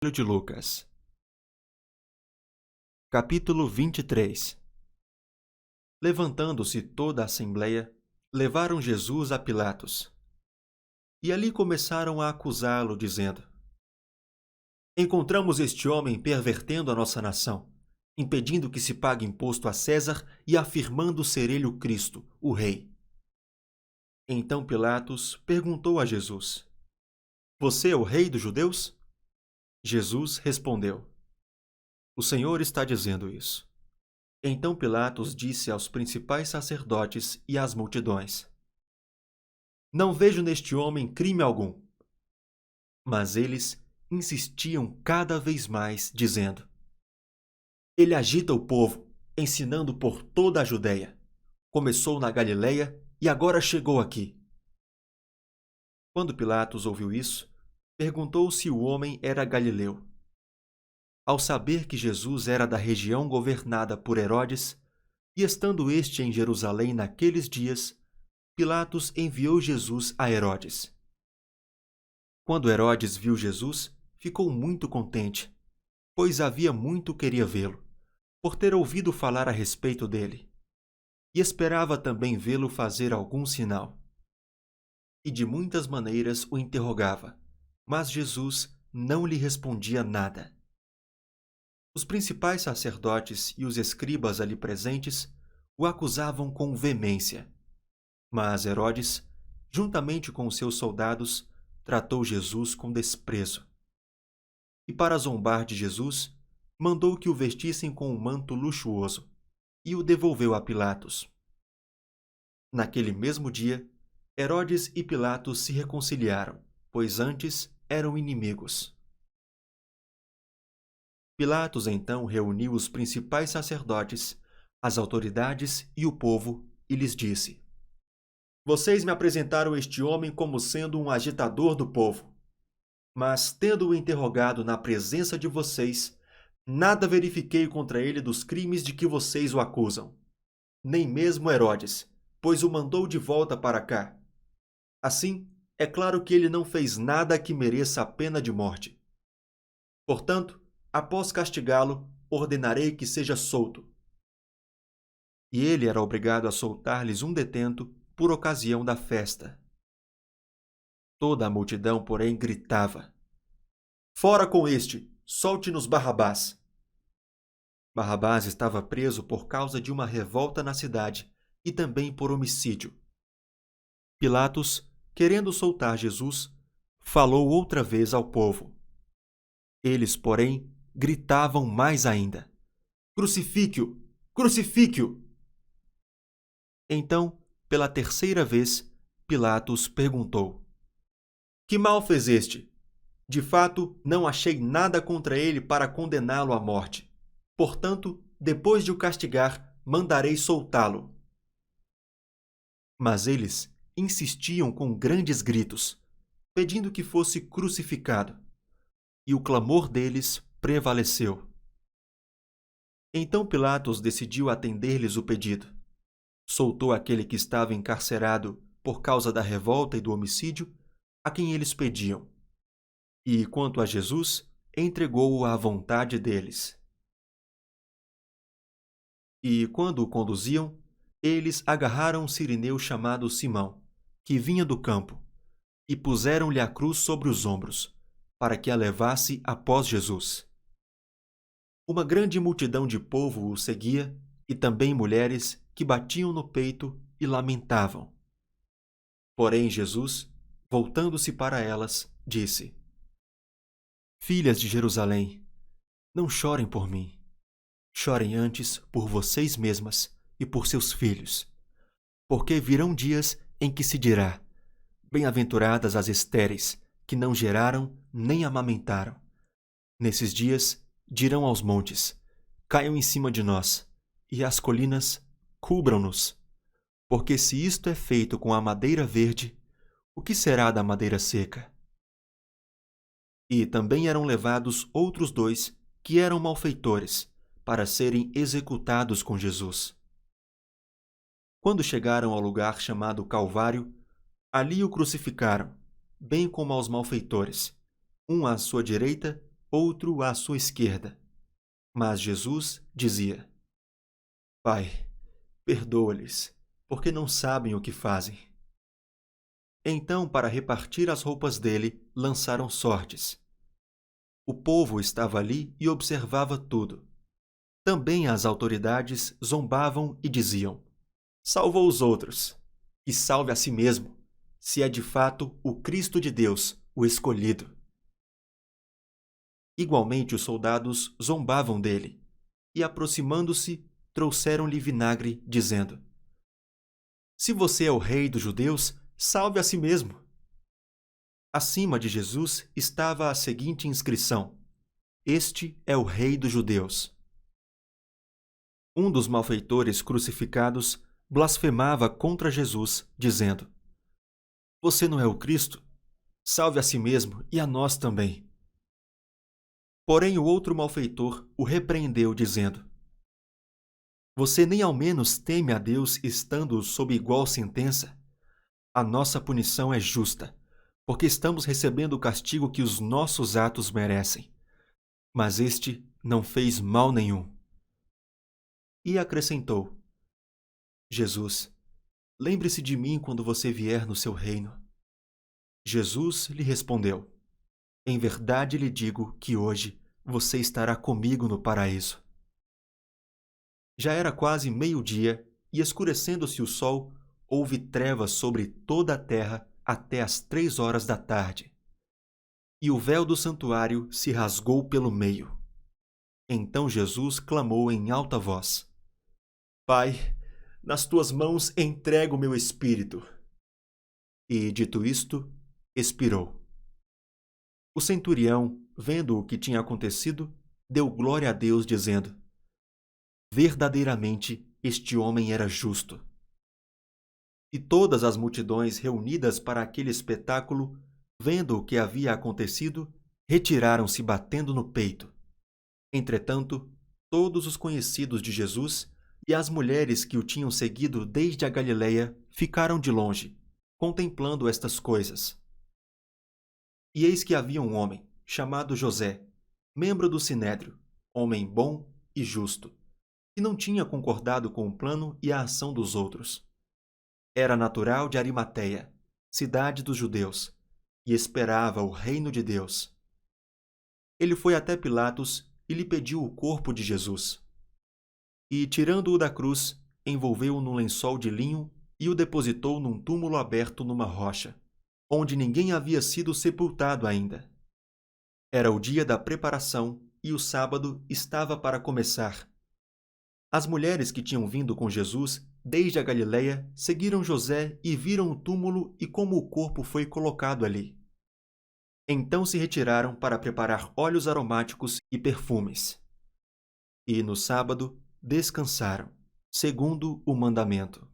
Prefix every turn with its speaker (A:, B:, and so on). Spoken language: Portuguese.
A: Evangelho de Lucas, capítulo 23. Levantando-se toda a assembleia, levaram Jesus a Pilatos. E ali começaram a acusá-lo, dizendo: Encontramos este homem pervertendo a nossa nação, impedindo que se pague imposto a César e afirmando ser ele o Cristo, o Rei. Então Pilatos perguntou a Jesus: Você é o Rei dos judeus? Jesus respondeu: O Senhor está dizendo isso. Então Pilatos disse aos principais sacerdotes e às multidões: Não vejo neste homem crime algum. Mas eles insistiam cada vez mais, dizendo: Ele agita o povo, ensinando por toda a Judéia. Começou na Galiléia e agora chegou aqui. Quando Pilatos ouviu isso, perguntou se o homem era galileu. Ao saber que Jesus era da região governada por Herodes, e estando este em Jerusalém naqueles dias, Pilatos enviou Jesus a Herodes. Quando Herodes viu Jesus, ficou muito contente, pois havia muito queria vê-lo, por ter ouvido falar a respeito dele, e esperava também vê-lo fazer algum sinal. E de muitas maneiras o interrogava, mas Jesus não lhe respondia nada. Os principais sacerdotes e os escribas ali presentes o acusavam com veemência. Mas Herodes, juntamente com os seus soldados, tratou Jesus com desprezo. E para zombar de Jesus, mandou que o vestissem com um manto luxuoso e o devolveu a Pilatos. Naquele mesmo dia, Herodes e Pilatos se reconciliaram, pois antes eram inimigos. Pilatos então reuniu os principais sacerdotes, as autoridades e o povo e lhes disse: Vocês me apresentaram este homem como sendo um agitador do povo. Mas, tendo-o interrogado na presença de vocês, nada verifiquei contra ele dos crimes de que vocês o acusam. Nem mesmo Herodes, pois o mandou de volta para cá. Assim, é claro que ele não fez nada que mereça a pena de morte. Portanto, após castigá-lo, ordenarei que seja solto. E ele era obrigado a soltar-lhes um detento por ocasião da festa. Toda a multidão, porém, gritava: Fora com este! Solte-nos Barrabás! Barrabás estava preso por causa de uma revolta na cidade e também por homicídio. Pilatos, querendo soltar Jesus, falou outra vez ao povo. Eles, porém, gritavam mais ainda: Crucifique-o! Crucifique-o! Então, pela terceira vez, Pilatos perguntou: Que mal fez este? De fato, não achei nada contra ele para condená-lo à morte. Portanto, depois de o castigar, mandarei soltá-lo. Mas eles insistiam com grandes gritos, pedindo que fosse crucificado. E o clamor deles prevaleceu. Então Pilatos decidiu atender-lhes o pedido. Soltou aquele que estava encarcerado por causa da revolta e do homicídio, a quem eles pediam. E, quanto a Jesus, entregou-o à vontade deles. E, quando o conduziam, eles agarraram um sirineu chamado Simão, que vinha do campo, e puseram-lhe a cruz sobre os ombros, para que a levasse após Jesus. Uma grande multidão de povo o seguia, e também mulheres que batiam no peito e lamentavam. Porém Jesus, voltando-se para elas, disse: Filhas de Jerusalém, não chorem por mim. Chorem antes por vocês mesmas e por seus filhos. Porque virão dias em que se dirá: Bem-aventuradas as estéreis, que não geraram nem amamentaram. Nesses dias dirão aos montes: Caiam em cima de nós, e às colinas: Cubram-nos. Porque se isto é feito com a madeira verde, o que será da madeira seca? E também eram levados outros 2 que eram malfeitores, para serem executados com Jesus. Quando chegaram ao lugar chamado Calvário, ali o crucificaram, bem como aos malfeitores, um à sua direita outro à sua esquerda. Mas Jesus dizia: Pai, perdoa-lhes, porque não sabem o que fazem. Então, para repartir as roupas dele, lançaram sortes. O povo estava ali e observava tudo. Também as autoridades zombavam e diziam: Salvou os outros, e salve a si mesmo, se é de fato o Cristo de Deus, o escolhido. Igualmente os soldados zombavam dele, e aproximando-se, trouxeram-lhe vinagre, dizendo: Se você é o rei dos judeus, salve a si mesmo. Acima de Jesus estava a seguinte inscrição: Este é o rei dos judeus. Um dos malfeitores crucificados blasfemava contra Jesus, dizendo: Você não é o Cristo? Salve a si mesmo e a nós também. Porém o outro malfeitor o repreendeu, dizendo: Você nem ao menos teme a Deus estando sob igual sentença? A nossa punição é justa, porque estamos recebendo o castigo que os nossos atos merecem. Mas este não fez mal nenhum. E acrescentou: Jesus, lembre-se de mim quando você vier no seu reino. Jesus lhe respondeu: Em verdade lhe digo que hoje você estará comigo no paraíso. Já era quase meio-dia, e escurecendo-se o sol, houve trevas sobre toda a terra até às 3 horas da tarde. E o véu do santuário se rasgou pelo meio. Então Jesus clamou em alta voz: Pai, nas tuas mãos entrego o meu espírito. E, dito isto, expirou. O centurião, vendo o que tinha acontecido, deu glória a Deus, dizendo: Verdadeiramente este homem era justo. E todas as multidões reunidas para aquele espetáculo, vendo o que havia acontecido, retiraram-se batendo no peito. Entretanto, todos os conhecidos de Jesus e as mulheres que o tinham seguido desde a Galileia ficaram de longe, contemplando estas coisas. E eis que havia um homem, chamado José, membro do Sinédrio, homem bom e justo, que não tinha concordado com o plano e a ação dos outros. Era natural de Arimateia, cidade dos judeus, e esperava o reino de Deus. Ele foi até Pilatos e lhe pediu o corpo de Jesus. E, tirando-o da cruz, envolveu-o num lençol de linho e o depositou num túmulo aberto numa rocha, onde ninguém havia sido sepultado ainda. Era o dia da preparação e o sábado estava para começar. As mulheres que tinham vindo com Jesus desde a Galileia seguiram José e viram o túmulo e como o corpo foi colocado ali. Então se retiraram para preparar óleos aromáticos e perfumes. E no sábado descansaram, segundo o mandamento.